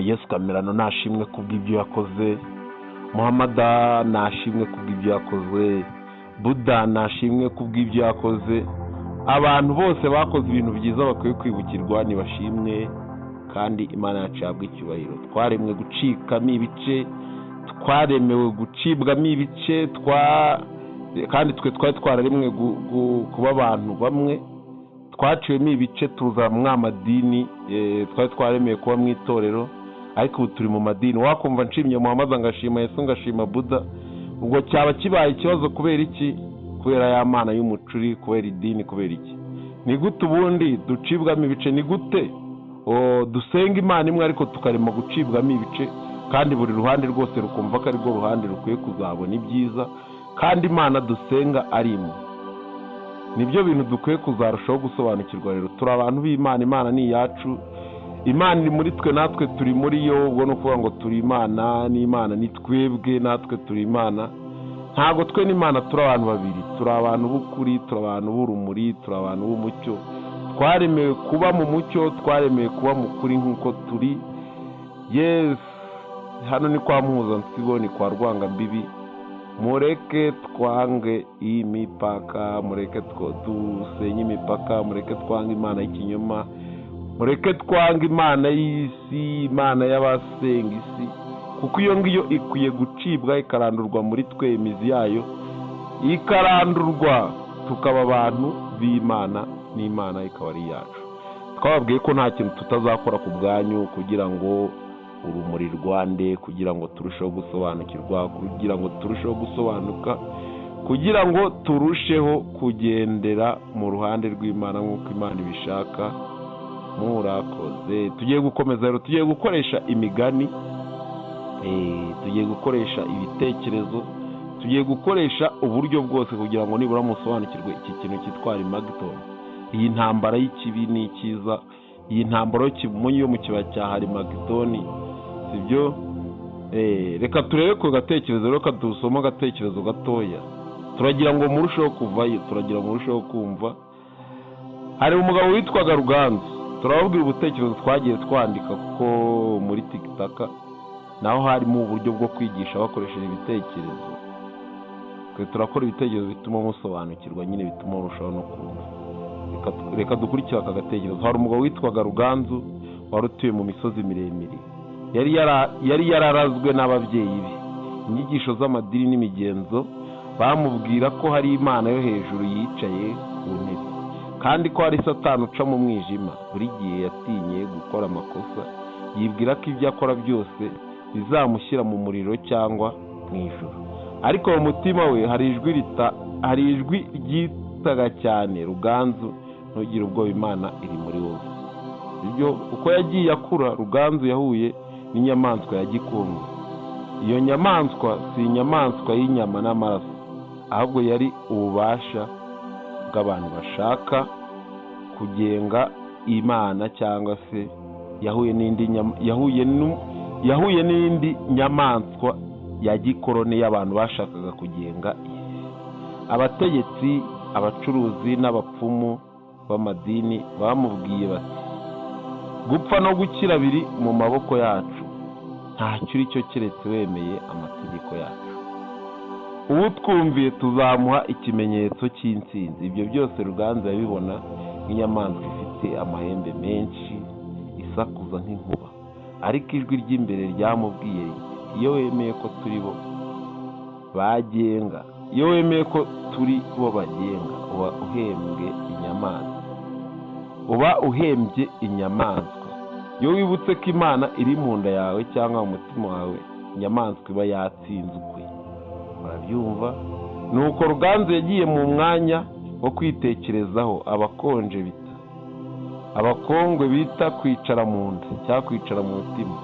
Yesu Kamirano nashimwe kubw'ibyo yakoze, Muhammada nashimwe kubw'ibyo yakoze, Buddha nashimwe kubw'ibyo yakoze. Abantu bose bakoze ibintu byiza bakwiye kwibukirwa, nibashimwe kandi Imana yacu yabwe icyubahiro. Twaremwe gucikamo ibice, twaremewe gucibwamo ibice, kandi twe twari twararemwe kuba abantu bamwe, twaciwemo ibice tuza mu amadini, twari twaremeye kuba mu itorero, ariko ubu turi mu madini. Wakumva nshimye Muhammad ngashima Yesu ngashima Buddha, ubwo cyaba kibaye ikibazo kubera iki? Kubera ya mana y'umucuri, kubera idini, kubera iki? Ni gute ubundi ducibwamo ibice? Ni gute dusenga Imana imwe ariko tukarema gucibwamo ibice, kandi buri ruhande rwose rukumva ko ari rwo ruhande rukwiye kuzabona ibyiza, kandi Imana dusenga ari imwe? Nibyo bintu dukwiye kuzarushaho gusobanukirwa. Rero turi abantu b'Imana, Imana ni iyacu, Imana iri muri twe, natwe turi muri yo. Ubwo no kuvuga ngo turi Imana, n'Imana ni twebwe, natwe turi Imana. Ntabwo twe n'Imana turi abantu babiri, turi abantu b'ukuri, turi abantu b'urumuri, turi abantu b'umucyo. Twaremewe kuba mu mucyo, twaremewe kuba mu kuri nk'uko turi. Yes, hano ni kwa Mpuzansibo, ni kwa Rwangambibi. Mureke twange imipaka, mureke dusenye imipaka, mureke twange imana y'ikinyoma, mureke twange imana y'isi, imana y'abasenga isi, kuko iyo ngiyo ikwiye gucibwa ikarandurwa muri twe, imizi yayo ikarandurwa, tukaba abantu b'Imana, n'Imana ikaba ari yacu. Twababwiye ko nta kintu tutazakora ku bwanyu kugira ngo urumuri rwande, kugira ngo turusheho gusobanukirwa, kugira ngo turusheho gusobanuka, kugira ngo turusheho kugendera mu ruhande rw'Imana nk'uko Imana ibishaka. Murakoze. Tugiye gukomeza rero, tugiye gukoresha imigani, tugiye gukoresha ibitekerezo, tugiye gukoresha uburyo bwose kugira ngo nibura musobanukirwe iki kintu cyitwa Armageddon, iyi ntambara y'ikibi n'ikiza, iyi ntambara yo mu kibaya cya Armageddon, sibyo? Reka turebe ku gatekerezo, reka dusoma agatekerezo gatoya, turagira ngo murusheho kuvayo, turagira ngo murusheho kumva. Hari umugabo witwaga Ruganzu, turababwira ubutekerezo twagiye twandika, kuko muri TikTok naho harimo uburyo bwo kwigisha bakoresheje ibitekerezo. Twe turakora ibitekerezo bituma musobanukirwa, nyine bituma murushaho no kumva. Reka dukurikira aka gatekerezo. Hari umugabo witwaga Ruganzu wari utuye mu misozi miremire, yari yararazwe n'ababyeyi be. Inyigisho z'amadini n'imigenzo bamubwira ko hari Imana yo hejuru yicaye ku ntebe, kandi ko hari Satani uca mu mwijima. Buri gihe yatinye gukora amakosa, yibwira ko ibyo akora byose bizamushyira mu muriro cyangwa mu ijuru. Ariko mu mutima we hari ijwi ryitaga cyane, Ruganzu, ntugire ubwoba, Imana iri muri wowe. Ibyo uko yagiye akura, Ruganzu yahuye n'inyamaswa ya gikungu. Iyo nyamaswa si inyamaswa y'inyama n'amaraso, ahubwo yari ububasha bw'abantu bashaka kugenga Imana, cyangwa se yahuye n'indi nyamaswa ya gikoroni y'abantu bashakaga kugenga isi. Abategetsi, abacuruzi n'abapfumu b'amadini bamubwiye bati, gupfa no gukira biri mu maboko yacu, ntacyo uri cyo keretse wemeye amategeko yacu. Ubu twumviye tuzamuha ikimenyetso cy'intsinzi. Ibyo byose Ruganzu yabibona nk'inyamaswa ifite amahembe menshi, isakuza nk'inkuba, ariko ijwi ry'imbere ryamubwiye riti, iyo wemeye ko turi bo bagenga, iyo wemeye ko turi bo bagenga, uba uhembye inyamaswa. Iyo wibutse ko Imana iri mu nda yawe cyangwa mu mutima wawe, inyamaswa iba yatsinzwe. Murabyumva? Nuko Ruganzu yagiye mu mwanya wo kwitekerezaho, abakongwe bita kwicara mu nda cyangwa kwicara mu mutima.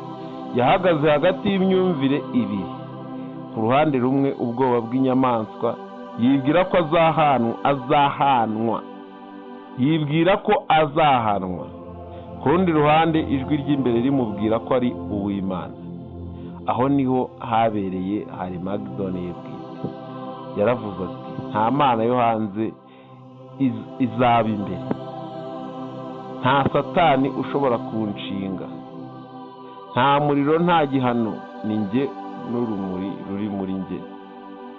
Yahagaze hagati y'imyumvire ibiri. Ku ruhande rumwe ubwoba bw'inyamaswa, yibwira ko azahanwa. Ku rundi ruhande ijwi ry'imbere rimubwira ko ari uw'Imana. Aho niho habereye Armageddon ye bwite. Yaravuze ati, nta mana yo hanze izaba imbere. Nta satani ushobora kunshinga, nta muriro, nta gihano. Ni njye n'urumuri ruri muri njye,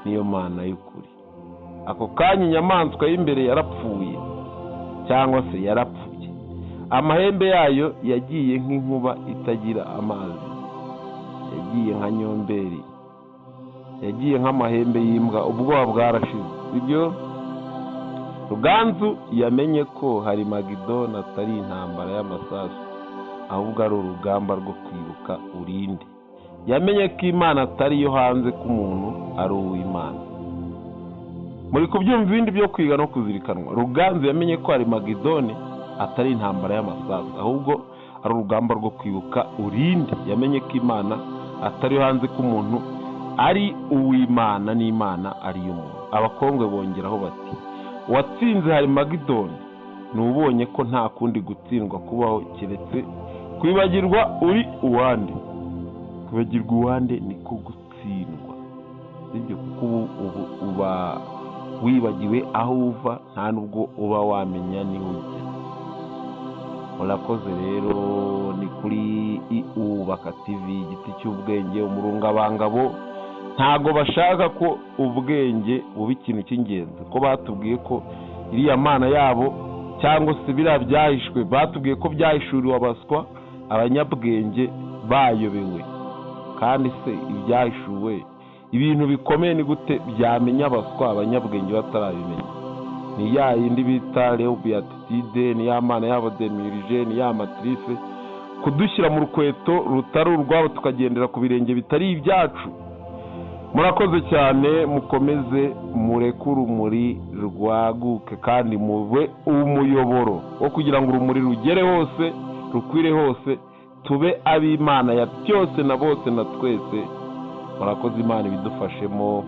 niyo Mana y'ukuri. Ako kanya inyamaswa y'imbere yarapfuye, cyangwa se yarapfuye. Amahembe yayo yagiye nk'inkuba itagira amazi, yagiye nka nyomberi, yagiye nk'amahembe y'imbwa. Ubwoba bwarashize. Ibyo Ruganzu yamenye ko hari Magidoni atari intambara y'amasasu, ahubwo ari urugamba rwo kwibuka urinde. Yamenye ko Imana atari yo hanze, ko umuntu ari uw'Imana. Muri kubyumva ibindi byo kwiga no kuzirikanwa. Ruganzu yamenye ko hari Magidoni atari intambara y'amasasu, ahubwo ari urugamba rwo kwibuka urinde. Yamenye ko Imana atari yo hanze, ko umuntu ari uw'Imana n'Imana ari y'umuntu. Abakongwe bongeraho bati, watsinze hari Magidoni, n'ubonye ko nta kundi gutsindwa kubaho keretse kwibagirwa uri uwande. Kwibagirwa uwande niko gutsindwa. Sibyo? Kuko ubu uba wibagiwe aho uva, nta nubwo uba wamenya niho ujya. Murakoze rero. Ni kuri Ubaka TV, igiti cy'ubwenge, umurungabangabo. Ntago bashaka ko ubwenge buba ikintu cy'ingenzi, ko batubwiye ko iriya Mana yabo cyangwa se biriya byahishwe, batubwiye ko byahishuriwe abaswa, abanyabwenge bayobewe. Kandi se ibyahishuwe, ibintu bikomeye, ni gute byamenya abaswa, abanyabwenge batarabimenya? Ni ya yindi bita Leo Beatitude, ni ya Mana yabo Demirije, ni ya Matrice, kudushyira mu rukweto rutari urwabo, tukagendera ku birenge bitari ibyacu. Murakoze cyane. Mukomeze mureke urumuri rwaguke, kandi mube umuyoboro wo kugira ngo urumuri rugere hose, rukwire hose, tube ab'Imana ya byose na bose na twese. Murakoze. Imana ibidufashemo.